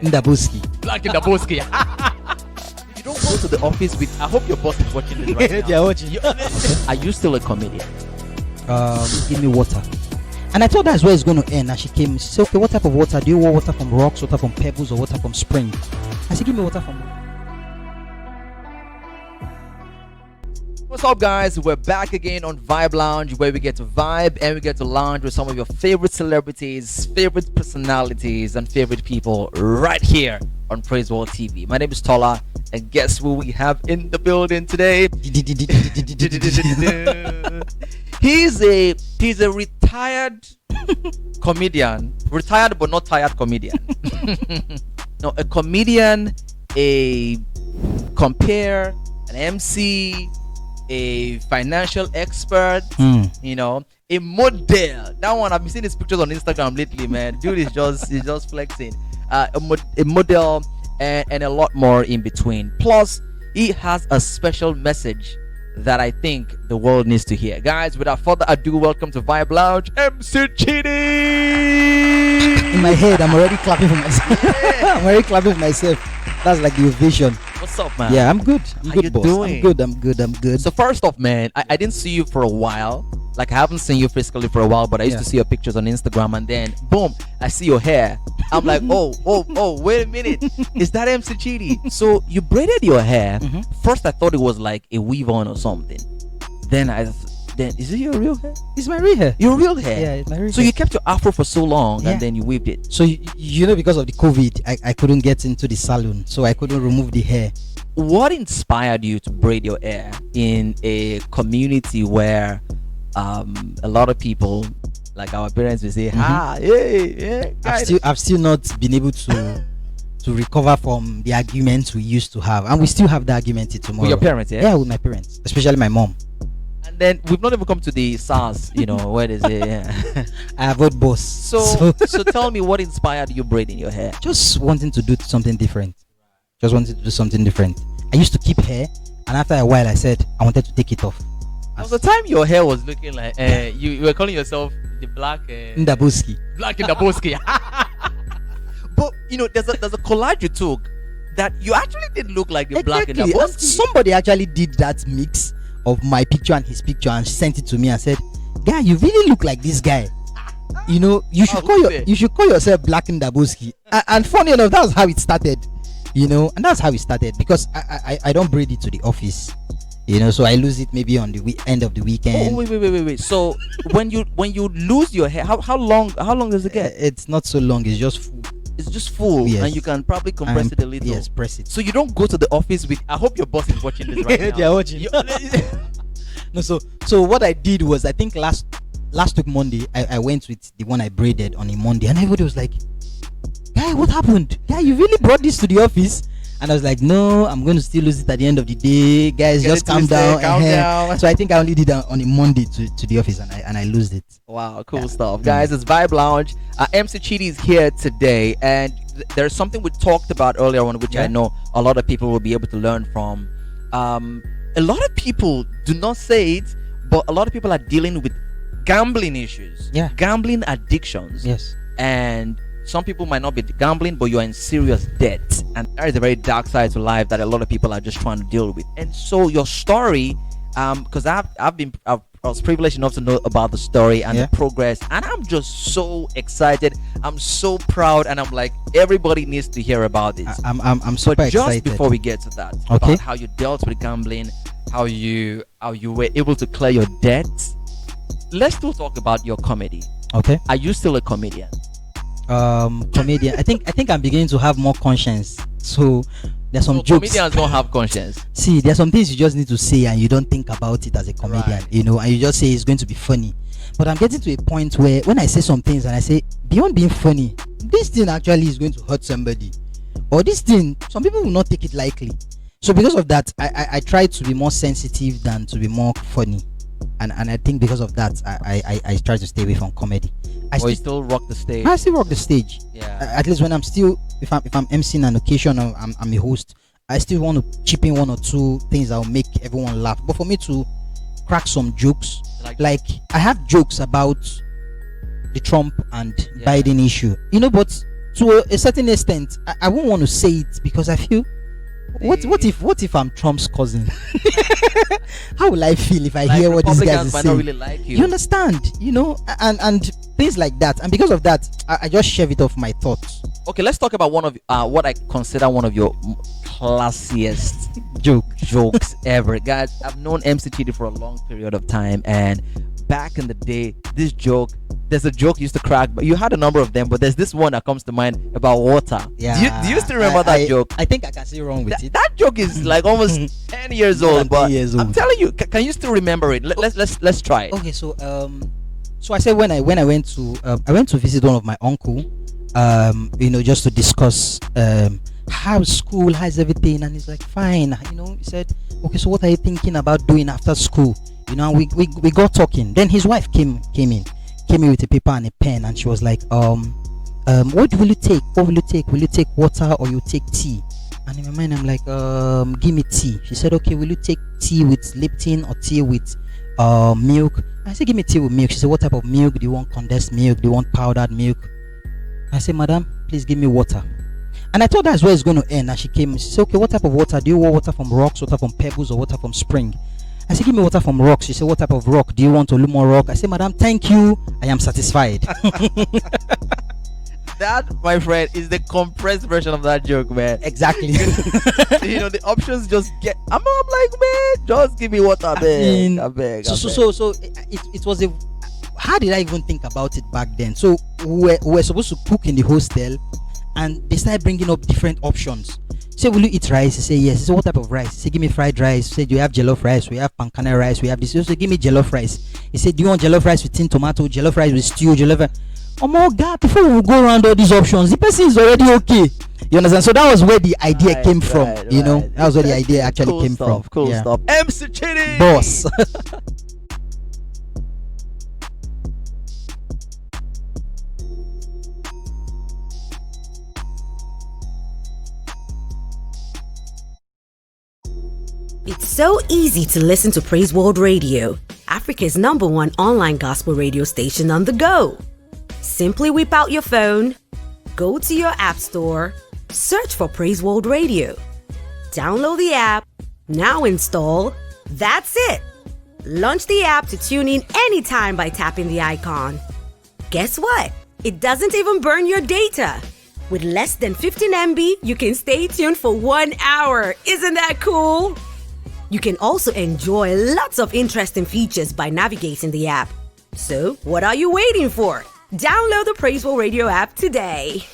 Indaboski. Black Indaboski. You don't go to the office with. I hope your boss is watching this right now. They are watching. Are you still a comedian? Give me water. And I thought that's where it's going to end. And she came. She said, okay, what type of water? Do you want water from rocks, water from pebbles, or water from spring? I said, give me water from. What's up, guys? We're back again on Vibe Lounge, where we get to vibe and we get to lounge with some of your favorite celebrities, favorite personalities, and favorite people right here on Praiseworld TV. My name is Tola, and guess who we have in the building today? He's a retired comedian, retired but not tired comedian. No, a comedian, a compare, an MC, a financial expert, you know, a model. That one, I've been seeing his pictures on Instagram lately, man. Dude is just flexing. A model and a lot more in between. Plus, he has a special message that I think the world needs to hear. Guys, without further ado, welcome to Vibe Lounge, MC Chidi. In my head, I'm already clapping for myself. I'm already clapping for myself. That's like the ovation. What's up, man? Yeah, I'm good. I'm How good, you boss. doing? I'm good. So first off, man, I didn't see you for a while. Like, I haven't seen you physically for a while, but I used to see your pictures on Instagram, and then boom, I see your hair. I'm like, oh, wait a minute, is that MC Chidi? So you braided your hair. First, I thought it was like a weave on or something. Then is it your real hair? It's my real hair. Your real hair? Yeah, it's my real So hair. you kept your afro for so long, and then you weaved it. So you know, because of the COVID, I couldn't get into the salon, so I couldn't remove the hair. What inspired you to braid your hair in a community where a lot of people, like our parents, will say, I've still not been able to recover from the arguments we used to have, and we still have the argument tomorrow. With your parents? Yeah, with my parents, especially my mom. And then we've not even come to the SARS, you know, where is it? Yeah. I avoid boss. So tell me, what inspired you braiding your hair? Just wanting to do something different. I used to keep hair, and after a while I said I wanted to take it off. At the time your hair was looking like you were calling yourself the black Indaboski. Black Indaboski. But you know, there's a collage you took that you actually did look like the black Indaboski. Somebody actually did that mix of my picture and his picture and sent it to me and said, "Guy, you really look like this guy. You know, you should call yourself Black Indaboski." And funny enough, that was how it started. You know, and that's how it started, because I don't braid it to the office. You know, so I lose it maybe on the end of the weekend. Oh, wait. So when you lose your hair, how long does it get? It's not so long. It's just full. It's just full, yes. And you can probably compress it a little. Yes, press it. So you don't go to the office with. I hope your boss is watching this right now. They are watching. No, so what I did was, I think last week Monday, I went with the one I braided on a Monday, and everybody was like, "Guy, what happened? Guy, you really brought this to the office?" And I was like, "No, I'm going to still lose it at the end of the day. Guys, just calm down. So I think I only did that on a Monday to the office, and I lost it. Wow, cool stuff. Guys, it's Vibe Lounge. MC Chidi is here today, and there's something we talked about earlier on, which I know a lot of people will be able to learn from. A lot of people do not say it, but a lot of people are dealing with gambling issues. Yeah. Gambling addictions. Yes. And some people might not be gambling, but you're in serious debt, and that is a very dark side to life that a lot of people are just trying to deal with. And so your story, because I was privileged enough to know about the story and the progress, and I'm just so excited. I'm so proud, and I'm like, everybody needs to hear about this. I'm super excited. Just before we get to that, about how you dealt with gambling, how you were able to clear your debts, let's still talk about your comedy. Okay. Are you still a comedian? Comedian. I think I'm beginning to have more conscience. So there's some jokes. Comedians don't have conscience. See, there's some things you just need to say, and you don't think about it as a comedian, you know, and you just say it's going to be funny. But I'm getting to a point where when I say some things and I say, beyond being funny, this thing actually is going to hurt somebody, or this thing, some people will not take it lightly. So because of that, I try to be more sensitive than to be more funny. And I think because of that, I try to stay away from comedy. You still rock the stage? I still rock the stage. Yeah. At least when I'm still, if I'm emceeing an occasion, or I'm a host, I still want to chip in one or two things that will make everyone laugh. But for me to crack some jokes, like I have jokes about the Trump and Biden issue, you know, but to a certain extent, I won't want to say it because I feel, what if I'm Trump's cousin? How will I feel if I Like hear what this guy Republicans is might saying? not really like you. You understand, and things like that, and because of that, I just shave it off my thoughts. Okay, let's talk about one of what I consider one of your classiest jokes ever, guys. I've known MC Chidi for a long period of time, and back in the day, there's a joke you used to crack, but you had a number of them, but there's this one that comes to mind about water. Yeah, do you still remember that joke? I think I can see wrong with it. That joke is like almost 10 years More old, than but 10 years old. I'm telling you, can you still remember it? Let's try it. Okay, so I said when I went to visit one of my uncle, just to discuss how's school, how's everything, and he's like, fine. He said, okay, so what are you thinking about doing after school? And we got talking. Then his wife came in with a paper and a pen, and she was like, what will you take? What will you take? Will you take water or you take tea? And in my mind, I'm like, give me tea. She said, okay, will you take tea with Lipton or tea with milk? I said, give me tea with milk. She said, what type of milk? Do you want condensed milk? Do you want powdered milk? I said, madam, please give me water. And I thought that's where it's going to end. And she came. She said, okay, what type of water? Do you want water from rocks, water from pebbles, or water from spring? I said, give me water from rocks. She said, what type of rock? Do you want Olumo rock? I said, madam, thank you. I am satisfied. That, my friend, is the compressed version of that joke, man. Exactly. The options just get. I'm like, man, just give me water, I beg. So it was a. How did I even think about it back then? So we were supposed to cook in the hostel, and they started bringing up different options. Say, will you eat rice? He said, yes. He said, what type of rice? He said, give me fried rice. He said, do you have jollof rice? We have pancana rice. We have this. He said, give me jollof rice. He said, do you want jollof rice with tin tomato? Jollof rice with stew? Jollof rice? Oh my God, before we go around all these options, the person is already okay. You understand? So that was where the idea came from. Right. That was where the idea actually cool came stuff, from. Cool Yeah. stuff. MC Chidi! Boss. It's so easy to listen to Praiseworld Radio, Africa's #1 online gospel radio station on the go. Simply whip out your phone, go to your app store, search for Praiseworld Radio. Download the app, now install. That's it. Launch the app to tune in anytime by tapping the icon. Guess what? It doesn't even burn your data. With less than 15 MB, you can stay tuned for 1 hour. Isn't that cool? You can also enjoy lots of interesting features by navigating the app. So, what are you waiting for? Download the Praiseworld Radio app today.